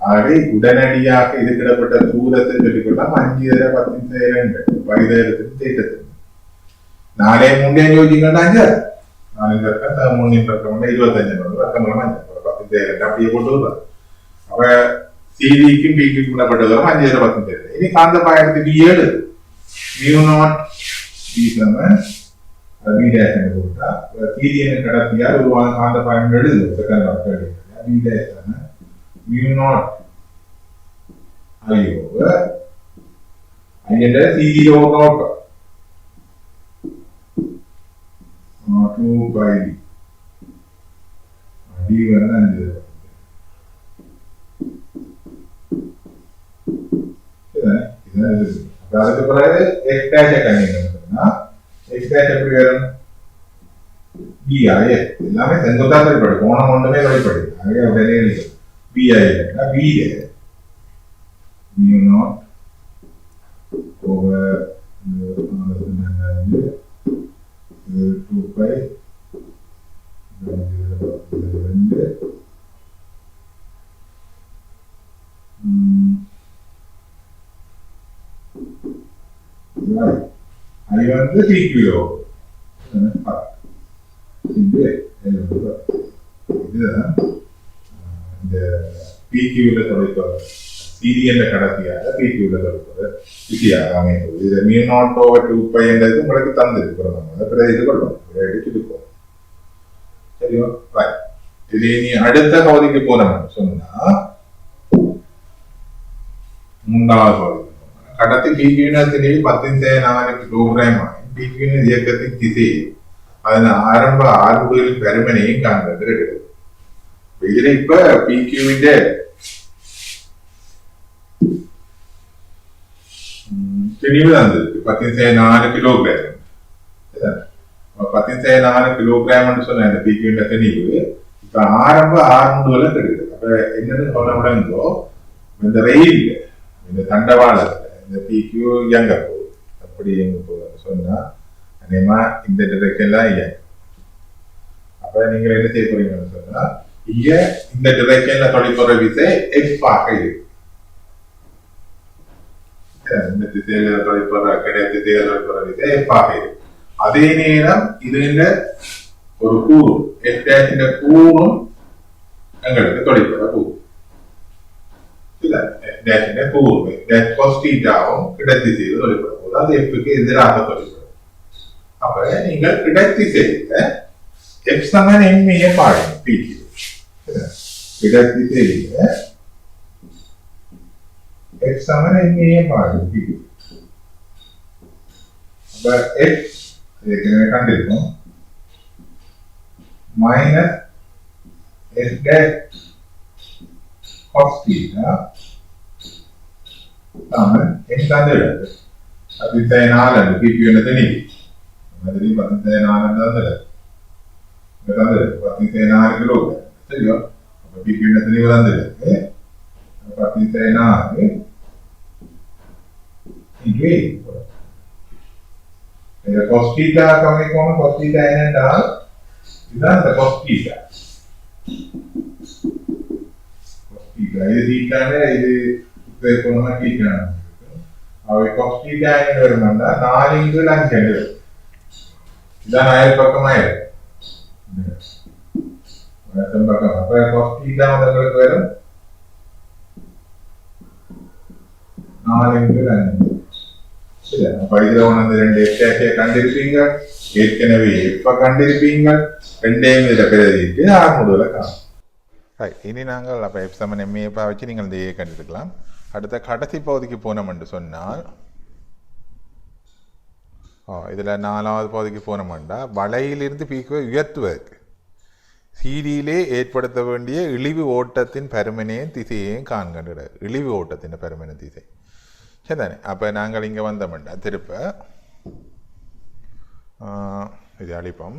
ஆகவே உடனடியாக இதுக்கிடப்பட்ட தூரத்தை சொல்லிக்கொள்ளலாம் 5 தர 10 செய்யறேன். பரிதாரத்துக்கு தேட்டத்து 4 3 யோசிக்கண்டா 4 பக்கம் 3 பக்கம் 25 பக்கம் 10 செய்யறேன் அப்படியே போட்டு வருவார். அப்ப சிடிக்கும் பிக்கும் விடப்பட்ட தூரம் 5 தர 10 செய்யறேன். இனி காந்த பாயத்துக்கு 7 போட்டா சீரியன் கடத்தியால் உருவான காந்த பாயம் எழுது அதுக்கு பிறகு எப்படி வரும்? எல்லாமே செங்குத்தா வழிபடு, கோணம் ஒன்றுமே வழிபடு. ஆகவே உடனே BI B mu naught over 2 pi 2 அது வந்து PQ இதுதான் இந்த PQ தொலைத்தொடர் சீரியன்ல கடத்தியாக PQ தொலைத்தொடர் வித்தியாக அமைப்பது. இது mu naught over 2 pi என்றது உங்களுக்கு தந்திருக்கு. பிறகு கொள்ளும் எடுத்துருக்கோம். சரியோ? இது நீ அடுத்த பகுதிக்கு போனோம்னு சொன்னா 3வது பகுதி கடத்தி PQ-னிலே 10 கிலோகிராம் PQ இயக்கத்தின் திசை அதன் ஆரம்ப ஆர்முகளின் பெருமனையும் காண்பது கிடையாது. இதுல இப்ப PQ-வின் தெளிவு தந்திருக்கு 10 கிலோகிராம். 10 கிலோகிராம் சொன்ன இந்த PQ-வின் தெளிவு இப்ப ஆரம்ப ஆர்முகளை கிடைக்குது. அப்ப என்னன்னு சொல்ல விடங்கோ இந்த ரயில் இந்த தண்டவாளத்துல இந்த PQ இயங்க போகுது. அப்படி இயங்க போகுதுன்னு சொன்னா அதேமா இந்த டிரெக்ஷன்ல இயங்க. அப்ப நீங்க என்ன செய்ய போறீங்கன்னு சொன்னா இங்க இந்த டிரெக்ஷன்ல தொலைப்படுற விசை F ஆக இருக்கு. இந்த திசையில தொலைப்படுற கிடையாது திசையில தொலைப்படுற விசை F ஆக இருக்கு. அதே நேரம் இதுல ஒரு கூறு F' கூறும் எங்களுக்கு தொலைப்படுற கூறு கிடைத்திசையில் தொலைப்படும் போது அது F-க்கு எதிராக தொலைப்படும். அப்ப நீங்கள் கிடைத்திசையில F சமன் MA பாருங்க PQ இடத்திசையில F சமன் MA பாருங்க PQ அப்ப F ஏற்கனவே கண்டிருக்கோம் minus F dash cos theta சமன் M தந்துடுது அதிசய 4 PQ என்னது நீ மாதிரி 14 தந்துடுது பத்திசை 4 கிலோ சரியா அப்ப PQ என்னது நீ தந்துடுது பத்திசை 4 இங்கே இந்த cos theta கவனிக்கணும் cos theta என்னென்றால் இதுதான் இந்த cos theta இது theta இது பேப்போனா theta அவை cos theta என்ன வரும்னா 4 into 5 இதான் அயல் பக்கமாயிரு வலது பக்கம் அப்ப cos theta உங்களுக்கு வரும் 4 into 5 சரி அப்ப இதுல ஒன்று ரெண்டு எக்ஸாக்டா கண்டிருப்பீங்க ஏற்கனவே எப்ப கண்டிருப்பீங்க ரெண்டையும் இதில் பிரதிட்டு ஆறுமுடுவில் காணும் இனி நாங்கள் அப்போ எஃப் சமன் எம்ஏப்பா வச்சு நீங்கள் இந்த ஏ கண்டிருக்கலாம் அடுத்த கடைசி பகுதிக்கு போனோம் என்று சொன்னால் இதில் 4வது பகுதிக்கு போனோம்னா வளையிலிருந்து பீக்குவை உயர்த்துவதற்கு சீடியிலே ஏற்படுத்த வேண்டிய இழிவு ஓட்டத்தின் பருமனையும் திசையையும் காண்கின்ற இழிவு ஓட்டத்தின் பருமன திசை சரிதானே அப்போ நாங்கள் இங்கே வந்தோம்னா திருப்ப இது அழிப்போம்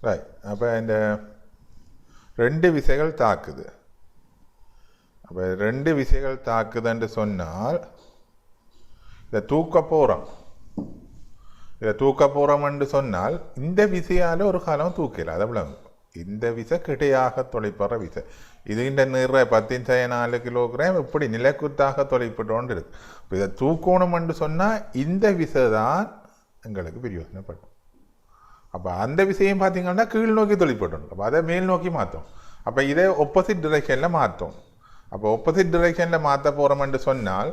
ரைட் அப்போ இந்த 2 விசைகள் தாக்குது அப்போ 2 விசைகள் தாக்குதுன்னு சொன்னால் இதை தூக்க போகிறோம்னு சொன்னால் இந்த விசையால் ஒரு காலம் தூக்கல அதை விளங்கும் இந்த விசை கிடையாக தொலைப்படுற விசை இது இந்த நிற 10.4 கிலோகிராம் இப்படி நிலைக்குத்தாக தொலைப்பட்டோன்னு இருக்கு இப்போ இதை தூக்கணும்னு சொன்னால் இந்த விசை தான் எங்களுக்கு பிரயோசனப்படும் அப்போ அந்த விஷயம் பார்த்தீங்கன்னா கீழ் நோக்கி தொழிற்பட்டோம் அப்போ அதை மேல் நோக்கி மாற்றோம் அப்போ இதை ஒப்போசிட் டிரெக்ஷனில் மாற்றோம் அப்போ ஒப்போசிட் டிரெக்ஷனில் மாற்ற போகிறோம்னு சொன்னால்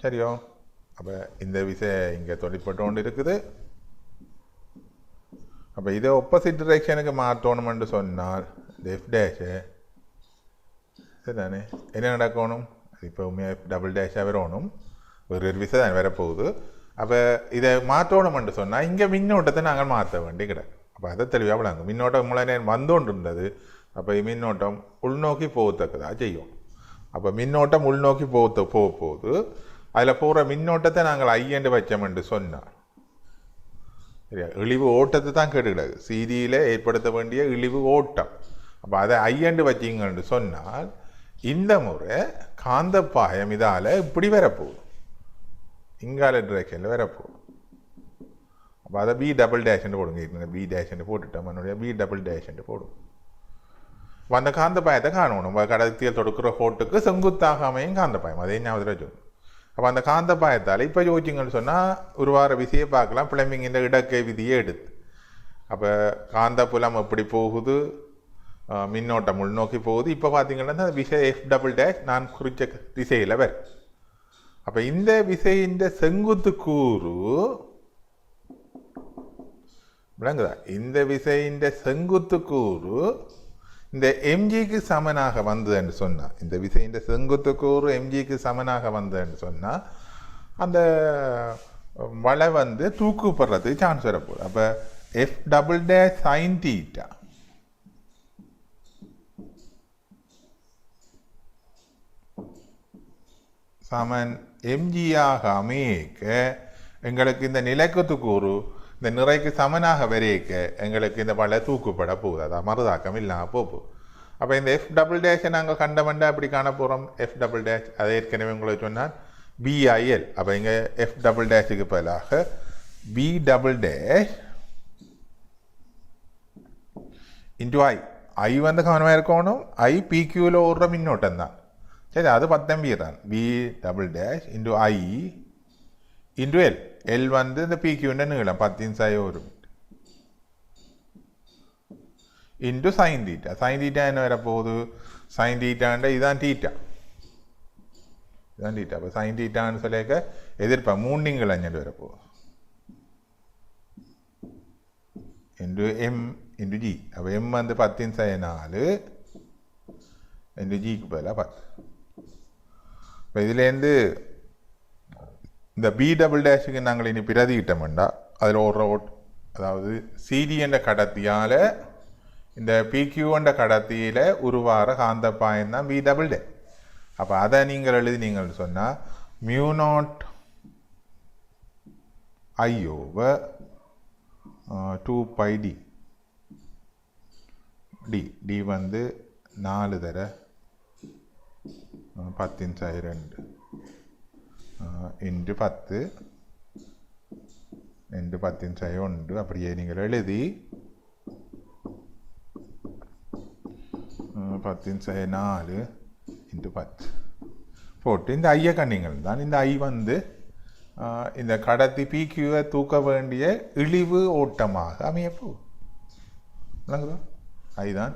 சரியோ அப்போ இந்த விசை இங்கே தொழிற்பட்டோண்டு இருக்குது அப்போ இதை ஒப்போசிட் டிரெக்ஷனுக்கு மாற்றணும்னு சொன்னால் இந்த எஃப் டேஷு சரிதானே என்ன நடக்கணும் இப்போவுமே டபுள் டேஷாக வரணும் ஒரு விசை தான் வரப்போகுது அப்போ இதை மாற்றணும்னு சொன்னால் இங்கே மின்னோட்டத்தை நாங்கள் மாற்ற வேண்டி கிடையாது அப்போ அதை தெளிவாக விளங்க மின்னோட்டம் மூலம் வந்தோண்டு இருந்தது அப்போ மின்னோட்டம் உள்நோக்கி போகத்தக்கதாக செய்யும் அப்போ மின்னோட்டம் உள்நோக்கி போகுது அதில் போகிற மின்னோட்டத்தை நாங்கள் ஐயண்டு வச்சோம்னு சொன்னால் சரியா இழிவு ஓட்டத்தை தான் கேட்டுக்கிடாது சீதியில் ஏற்படுத்த வேண்டிய இழிவு ஓட்டம் அப்போ அதை ஐயண்டு வச்சிங்கன்னு சொன்னால் இந்த முறை காந்தப்பாயம் இதால் இப்படி வரப்போகுது இங்கால டிரெக்ஷனில் வரப்போகுது அப்போ அதை பி டபுள் டேஷன் போடுங்க பி டேஷன் போட்டுட்டோம் என்னுடைய பி டபுள் டேஷன் போடும் அப்போ அந்த காந்தப்பாயத்தை காணணும் கடத்தியில் தொடுக்கிற ஹோட்டுக்கு செங்குத்தாகாமையும் காந்தப்பாயம் அதே ஞாபகத்தில் வச்சுக்கணும் அப்போ அந்த காந்தப்பாயத்தால் இப்போ யோசிச்சிங்கன்னு சொன்னால் ஒரு வார விசையை பார்க்கலாம் பிளம்பிங் இந்த இடக்கை விதியை எடுத்து அப்போ காந்த புலம் எப்படி போகுது மின்னோட்டம் உள்நோக்கி போகுது இப்போ பார்த்தீங்கன்னா விசை எஃப் டபுள் டேஷ் நான் குறித்த திசையில் வரும் அப்போ இந்த விசையின் செங்குத்து கூறு விளங்குதா இந்த விசையின் செங்குத்து கூறு இந்த எம்ஜிக்கு சமனாக வந்ததுன்னு சொன்னால் இந்த விசையின் செங்குத்து கூறு எம்ஜிக்கு சமனாக வந்ததுன்னு சொன்னால் அந்த வளை தூக்குப்படுறதுக்கு சான்ஸ் வரப்போகுது அப்போ F double dash sine theta சமன் எம்ஜியாக அமைக்க எங்களுக்கு இந்த நிலைக்குத்து கூறு இந்த நிறைக்கு சமனாக வரைக்க எங்களுக்கு இந்த வளை தூக்குப்பட போகுது அதான் மறுதாக்கம் இல்லாமல் போகுது அப்போ இந்த எஃப் டபுள் டேஷை நாங்கள் கண்டமண்டா அப்படி காண போகிறோம் எஃப் டபுள் டேஷ் அதை ஏற்கனவே உங்களுக்கு சொன்னால் பிஐஎல் அப்போ இங்கே எஃப் டபுள் டேஷுக்கு பதிலாக பி டபுள் டேஷ் இன்டு ஐ கவனமாக இருக்கணும் ஐ பிக்யூவில் ஓடுற மின்னோட்டம் தான் சரி அது 10 ஆம்பியர் தான் பி டபுள் டேஷ் இன்டு ஐ இன்டு எல் எல் இந்த பிக்யூன்ற நீளம் 10 ஒரு இன்டு சைன் தீட்டா என்ன வரப்போகுது சைன் டீட்டாண்ட இதுதான் டீட்டா, இதுதான் டீட்டா. அப்போ சைன் டீட்டான்னு சொல்லிக்க எதிர்ப்பா மூண்டிங்கள் அஞ்சு வரப்போகுது இன்டு எம் இன்டு ஜி. அப்போ எம் வந்து 10/4 இன்டு ஜிக்கு பதிலாக 10. இப்போ இதுலேருந்து இந்த பி டபுள் டேஷுக்கு நாங்கள் இனி பிரதியிட்டோம்டா அதில் ஒரு ரோட், அதாவது சிடி என்ற கடத்தியால் இந்த பிக்யூ என்ற கடத்தியில் உருவாகிற காந்த பாயம் தான் பி டபுள் டே. அப்போ அதை நீங்கள் எழுதினீங்கன்னு சொன்னால் mu naught I over 2π d. D வந்து 4 தர 10/2 இன்டு 10 இன்டு 10/1 அப்படியே நீங்கள் எழுதி 10/4 இன்டு 10 போட்டு இந்த ஐயை கண்டிங்கள் தான். இந்த ஐ வந்து இந்த கடத்தி பிக்யூவை தூக்க வேண்டிய இழிவு ஓட்டமாக அமையப்போ விளங்குதோ. ஐதான்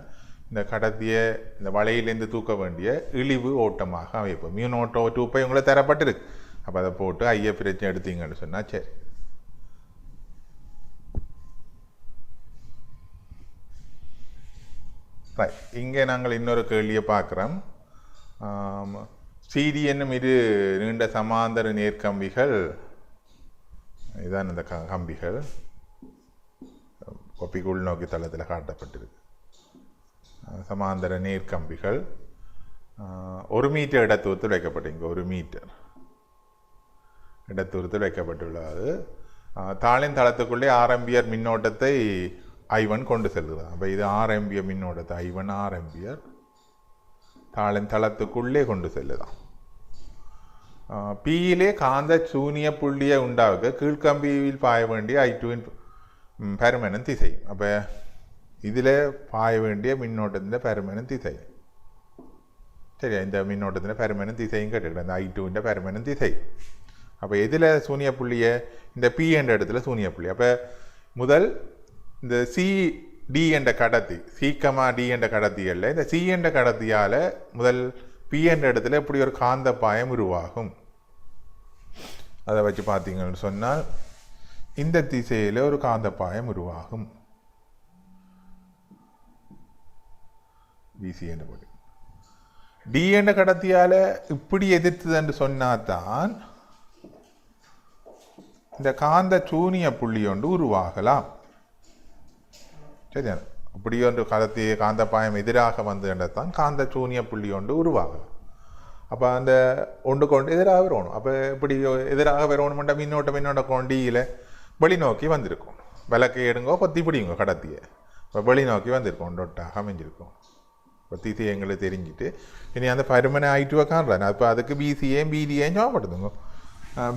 இந்த கடத்தியை இந்த வலையிலேருந்து தூக்க வேண்டிய இழிவு ஓட்டமாக அமையப்போ. மியூ நாட் ஓவர் 2π உங்களை தரப்பட்டிருக்கு. அப்போ அதை போட்டு ஐயை பிரச்சனை எடுத்தீங்கன்னு சொன்னால் சரி. ரைட், இங்கே நாங்கள் இன்னொரு கேள்வியை பார்க்குறோம். சிடி என்னும் இரு நீண்ட சமாந்தர நேர்கம்பிகள், இதுதான் இந்த கம்பிகள் கொப்பிக்கு உள்நோக்கி தளத்தில் காட்டப்பட்டிருக்கு. சமாந்தர நேர்கம்பிகள் 1 மீட்டர் இடத்தூரத்தில் வைக்கப்பட்டிருக்கு. 1 மீட்டர் இடத்தூரத்தில் வைக்கப்பட்டுள்ளது. தாளின் தளத்துக்குள்ளே 6 ஆம்பியர் மின்னோட்டத்தை I1 கொண்டு செல்கிறது. அப்போ இது 6 ஆம்பியர் மின்னோட்டத்தை I1 6 ஆம்பியர் தாளின் தளத்துக்குள்ளே கொண்டு செல்லுதான். பியிலே காந்த சூனிய புள்ளியை உண்டாக கீழ்கம்பியில் பாய வேண்டிய I2 பெர்மனன்ட் திசை. அப்போ இதில் பாய வேண்டிய மின்னோட்டத்தின் பெர்மனன்ட் திசை சரியா. இந்த மின்னோட்டத்தின் பெர்மனன்ட் திசையும் கேட்டுக்கிறேன், இந்த I2 பெர்மனன்ட் திசை. அப்போ எதில் சூனிய புள்ளியை, இந்த பி என்ற இடத்துல சூனிய புள்ளி. அப்போ முதல் இந்த டி என்ற கடத்தி, டி என்ற கடத்திகளில் இந்த சி என்ற கடத்தியால் முதல் பி என்ற இடத்துல இப்படி ஒரு காந்த பாயம் உருவாகும். அதை வச்சு பார்த்தீங்கன்னு சொன்னால் இந்த திசையில் ஒரு காந்த பாயம் உருவாகும். பிசி என்ற போது டி என்ற கடத்தியால் இப்படி எதிர்த்தது என்று சொன்னாதான் இந்த காந்த சூனிய புள்ளி ஒன்று உருவாகலாம். சரியா, அப்படி ஒன்று கடத்திய காந்த பாயம் எதிராக வந்து என்றதான் காந்த சூனிய புள்ளி ஒன்று உருவாகலாம். அப்போ அந்த ஒன்றுக்கு ஒன்று எதிராக வரணும். அப்போ இப்படி எதிராக வரணும்னா மின்னோட்ட கொண்டியில் வெளிநோக்கி வந்திருக்கும். விளக்கை எடுங்கோ பற்றி பிடிங்க கடத்தியை. இப்போ வெளிநோக்கி வந்திருக்கும், ஒன்றொட்டாக அமைஞ்சிருக்கும். இப்போ திசை எங்களுக்கு தெரிஞ்சுட்டு இனி அந்த பருமனை I2 காண்றாங்க. அப்போ அதுக்கு பிசிஏயும் பிடிஏயும் ஞாபகப்படுத்துங்க.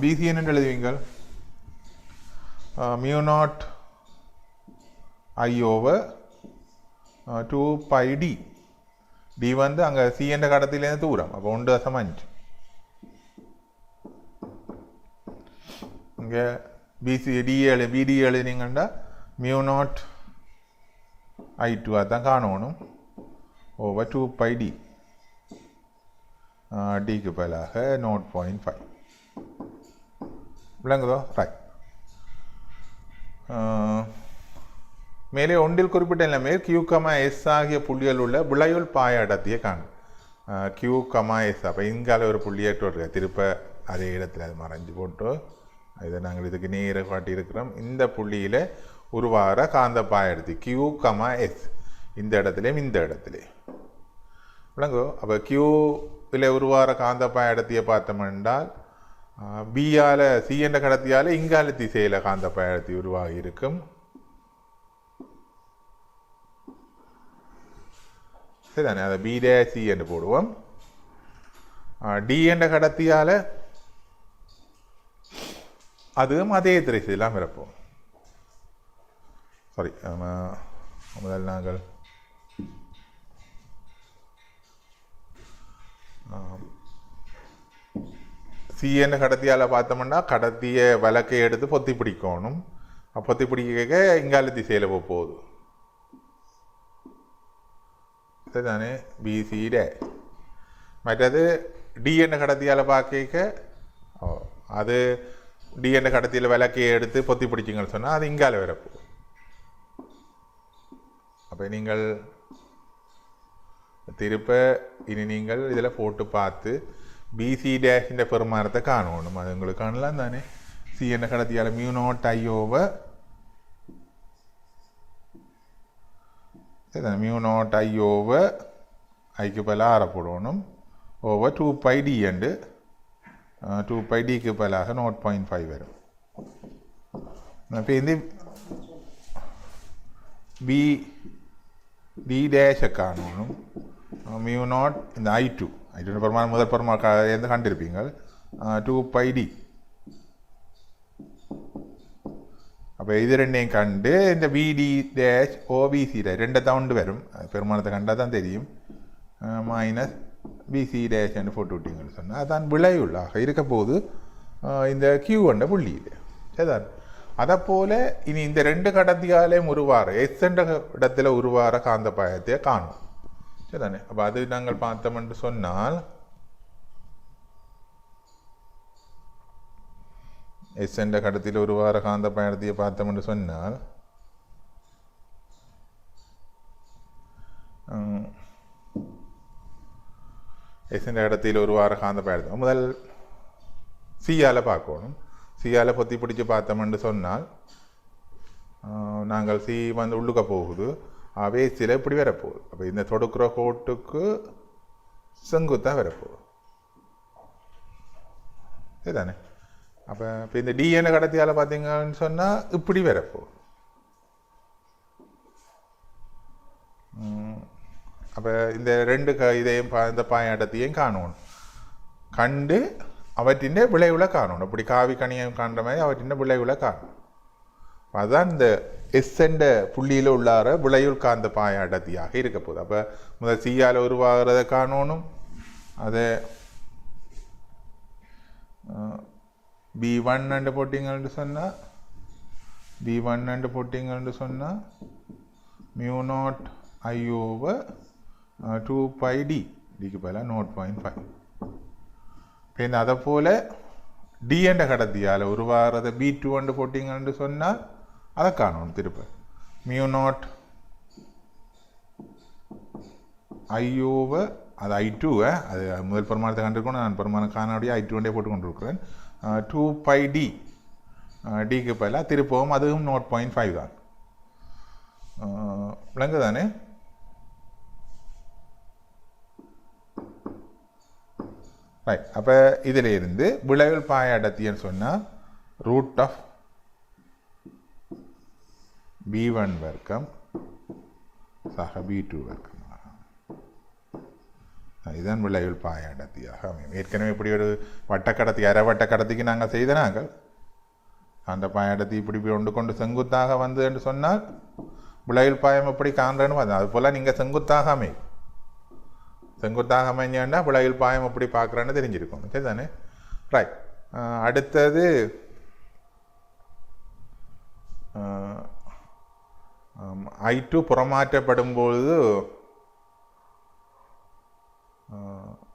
பிசிஏன்னு எழுதுவீங்க mu naught I over 2π d. D வந்து அங்கே சி என்ற கடத்திலேருந்து தூரம். அப்போ 1.5. இங்கே பிடி எழுதினீங்கன்னா மியூ நாட் I2 அதான் காணணும் ஓவர் 2π டி. டிக்கு பதிலாக 0.5 விளங்குதோ. ரைட், மேலே ஒன்றில் குறிப்பிட்ட எல்லாமே Q, S ஆகிய புள்ளிகள் உள்ள விளையுள் பாய அடர்த்தியை காணும். Q, S. அப்போ இங்கால ஒரு புள்ளியேற்று இருக்க திருப்ப அதே இடத்துல அது மறைஞ்சு போட்டு இதை நாங்கள் இதுக்கு நேராக காட்டியிருக்கிறோம். இந்த புள்ளியில் உருவாகிற காந்த பாய அடர்த்தி Q, S இந்த இடத்துலையும் இந்த இடத்துலையும் விளங்கோ. அப்போ Qவில் உருவாகிற காந்த பாய அடர்த்தியை பார்த்தோம் என்றால் பியால் சி என்ற கடத்தியால் இங்கால திசையில் காந்த பாய அடர்த்தி உருவாகி இருக்கும். சரிதானே, அதை B' என்று போடுவோம். டி என்ற கடத்தியால் அதுவும் அதே திசையெல்லாம் இருப்போம். சாரி, முதல் நாங்கள் சி என்ற கடத்தியால் பார்த்தோம்னா கடத்திய விளக்கை எடுத்து பொத்தி பிடிக்கணும். பொத்தி பிடிக்க இங்கால திசையில் போகுது. சரிதானே பிசி டேஷ். மற்றது டி என்ற கடத்தியால் பார்க்க அது டி என்ற கடத்தியில் விளக்கையை எடுத்து பொத்தி பிடிச்சிங்கன்னு சொன்னால் அது இங்கால வரப்போகுது. அப்போ நீங்கள் திருப்ப இனி நீங்கள் இதில் போட்டு பார்த்து பிசி டேஷிൻ്റെ பெருமானத்தை காணணும். அது உங்களுக்கு காணலாம் தானே. சி என்ற கடத்தியால் மியூ நாட் ஐ ஓவர் சரிதானே மியூ நாட் ஐ ஓவர் ஐக்கு பதிலாக ஆற போடணும் ஓவர் 2πd என்று 2πdக்கு பதிலாக 0.5 வரும். இப்போ இந்த பி டி டேஷை காணணும் மியூ நாட் இந்த I2 பெருமாள் முதல் பெருமாள் எந்த கண்டிருப்பீங்க 2πd. அப்போ இது ரெண்டையும் கண்டு இந்த பிடி டேஷ் ஓபிசி ரெண்டை தவுண்டு வரும். பெருமானத்தை கண்டால் தான் தெரியும். மைனஸ் பிசி டேஷ் என்று போட்டு விட்டீங்கன்னு சொன்னால் அதான் விளைவுள்ளாக இருக்க போது இந்த கியூ என்ற புள்ளியில் சரிதான். அதை போல் இனி இந்த ரெண்டு கடத்தியாலையும் உருவார எஸ் என்ற இடத்துல உருவார காந்த பாயத்தை காணும் சரிதானே. அப்போ அது நாங்கள் பார்த்தோம்னு சொன்னால் எஸ் என்ற கடத்தில் உருவார காந்த பயணத்தையை பார்த்தோம்னு சொன்னால் எஸ் என்ற இடத்தில் உருவார காந்த பயணத்தை முதல் சியால் பார்க்கணும். சியால் பொத்தி பிடிச்சி பார்த்தோம்னு சொன்னால் நாங்கள் சி வந்து உள்ளுக்க போகுது வேஸ்டில் இப்படி வரப்போகுது. அப்போ இந்த தொடுக்கிற கோட்டுக்கு செங்குத்தாக வரப்போகுது சரிதானே. அப்போ இப்போ இந்த டிஎன்ஏ கடத்தியால் பார்த்தீங்கன்னு சொன்னால் இப்படி வரப்போகுது. அப்போ இந்த ரெண்டு இதையும் இந்த பாயாட்டத்தையும் காணணும். கண்டு அவற்றின் விளைவுல காணணும். இப்படி காவி கனியம் காண்ற மாதிரி அவற்றின் விளைவுல காணணும். அதுதான் இந்த எஸ் என்ற புள்ளியில் உள்ளார விளையுள் காந்த பாயாட்டத்தியாக இருக்க போகுது. அப்போ முதல் சியால் உருவாகிறத காணணும். அதை B1 போட்டிங்கன்னு சொன்னால் B1 போட்டிங்கன்னு சொன்னால் mu naught I over 2πd டிக்கு பதிலாக 0.5. பின் அதை போல் டி என்ற கடத்தியால் உருவாகிறத B2 போட்டிங்கன்னு சொன்னால் அதை காணணும். திருப்ப மியூ நாட் ஐ ஓவர் அது I2 அது முதல் பெருமானத்தை கண்டிருக்கணும். நான் பெருமானம் காணாடியே I2 போட்டு கொண்டிருக்கிறேன். 2πd டிக்கு பதிலாக திருப்பவும் அதுவும் 0.5 தான். விளங்கு தானே. ரைட். அப்போ இதில் இருந்து விளைவில் பாய அடர்த்தின்னு சொன்னால் ரூட் ஆஃப் B1 வர்க்கம் சக B2 வர்க்கம் இதுதான் விளைவில் பாய அடர்த்தியாக அமையும். ஏற்கனவே இப்படி ஒரு வட்டக்கடத்தி அரை வட்டக்கடத்திக்கு நாங்கள் செய்த நாங்கள் அந்த பாய அடர்த்தி இப்படி கொண்டு செங்குத்தாக வந்து என்று சொன்னால் விளைவில் பாயம் எப்படி காண்றேன்னு பார்த்தோம். அது போல் நீங்கள் செங்குத்தாக அமையும். செங்குத்தாக அமைஞ்சா விளைவில் பாயம் எப்படி பார்க்குறேன்னு தெரிஞ்சிருக்கும். சரி தானே. ரைட். அடுத்தது I2 புறமாற்றப்படும் பொழுது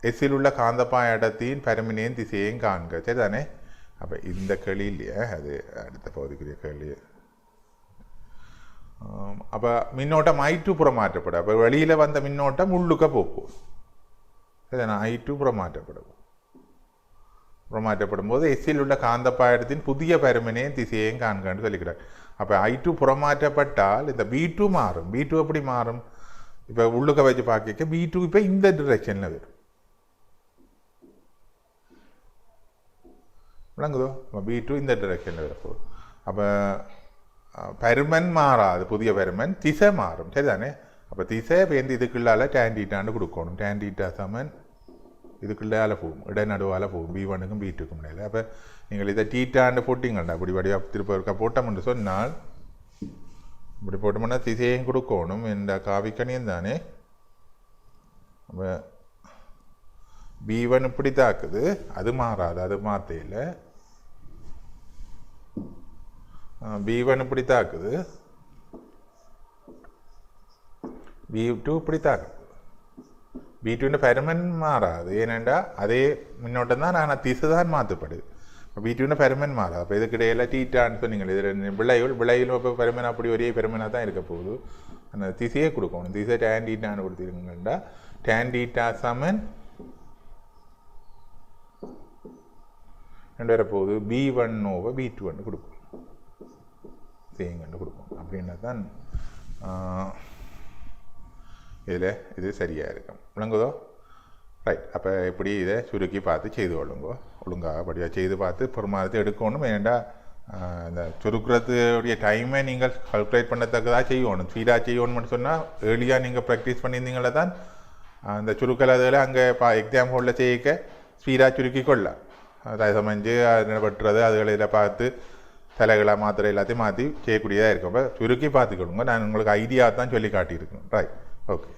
எஸ்ஸில் உள்ள காந்தப்பாய அடர்த்தியின் பரமினியின் திசையையும் காண்க. சரி தானே. அப்போ இந்த கேள்வி இல்லையா, அது அடுத்த பகுதிக்குரிய கேள்வி. அப்போ மின்னோட்டம் I2 புறமாற்றப்படும். அப்போ வெளியில் வந்த மின்னோட்டம் உள்ளுக்க போகும். சரிதானே. I2 புறமாற்றப்படும் போது எஸ்ஸில் உள்ள காந்தப்பாயத்தின் புதிய பருமனையும் திசையையும் காண்கன்னு சொல்லிக்கிறார். அப்போ I2 புறமாற்றப்பட்டால் இந்த B2 மாறும். B2 எப்படி மாறும்? இப்போ உள்ளுக்க வச்சு பார்க்க B2 இப்போ இந்த டிரெக்ஷனில் வரும். விளங்குதோ? B2 இந்த டிரெக்ஷனில் வரப்போகுது. அப்போ பருமன் மாறாது, புதிய பருமன், திசை மாறும். சரிதானே. அப்போ திசை பேருந்து இதுக்குள்ளால tan θ கொடுக்கணும். tan θ சமன் இதுக்குள்ளால போகும், இடைநடுவால் போகும். B1க்கும் B2க்கும் இடையில. அப்போ நீங்கள் இதை θ போட்டிங்கள்டா இப்படி வடிவாக திருப்ப இருக்க போட்டோம்னு சொன்னால் இப்படி போட்டோம்னா திசையும் கொடுக்கணும். இந்த காவிக்கணியம் தானே. அப்போ B1 இப்படி தாக்குது, அது மாறாது, அது மாற்றையில். B1 இப்படி தாக்குது, B2 இப்படி தாக்குது. B2 ஃபெர்மென் மாறாது. ஏனெண்டா அதே மின்னோட்டம் தான், ஆனால் திசை தான் மாற்றப்படுது. இப்போ B2 ஃபெர்மென் மாறாது. அப்போ இதுக்கிடையில் டீட்டான்னு சொன்னீங்க, இதில் விளைவில் இப்போ ஃபெர்மென் அப்படி ஒரே ஃபெர்மெனாக தான் இருக்க போகுது. அந்த திசையே கொடுக்கணும். திசை tan டீட்டான்னு கொடுத்துருங்கண்டா tan டீட்டா சமன் ரெண்டு வரப்போகுது B1/B2 கொடுக்கும், செய்யுங்கன்னு கொடுக்கும். அப்படின்னா தான் இதில் இது சரியாக இருக்கும். விளங்குதோ? ரைட். அப்போ எப்படி இதை சுருக்கி பார்த்து செய்து கொள்ளுங்கோ. ஒழுங்காக படியாக செய்து பார்த்து பொறுமாதத்தை எடுக்கணும். ஏன்டா இந்த சுருக்கிறதுடைய டைமை நீங்கள் கால்குலேட் பண்ணத்தக்கதாக செய்யணும். ஸ்பீடாக செய்யணும்னு சொன்னால் ஏர்லியாக நீங்கள் ப்ராக்டிஸ் பண்ணியிருந்தீங்கள தான் அந்த சுருக்கல் அதில் அங்கே எக்ஸாம் ஹோலில் செய்யிக்க ஸ்பீடாக சுருக்கி கொள்ளலாம். அதை சமைஞ்சு அதை வெட்டுறது அதுகளில் பார்த்து தலைகளாக மாத்திரை எல்லாத்தையும் மாற்றி செய்யக்கூடியதாக இருக்கும். அப்போ சுருக்கி பார்த்துக்கொள்ளுங்க. நான் உங்களுக்கு ஐடியா தான் சொல்லி காட்டியிருக்கேன். Right, okay.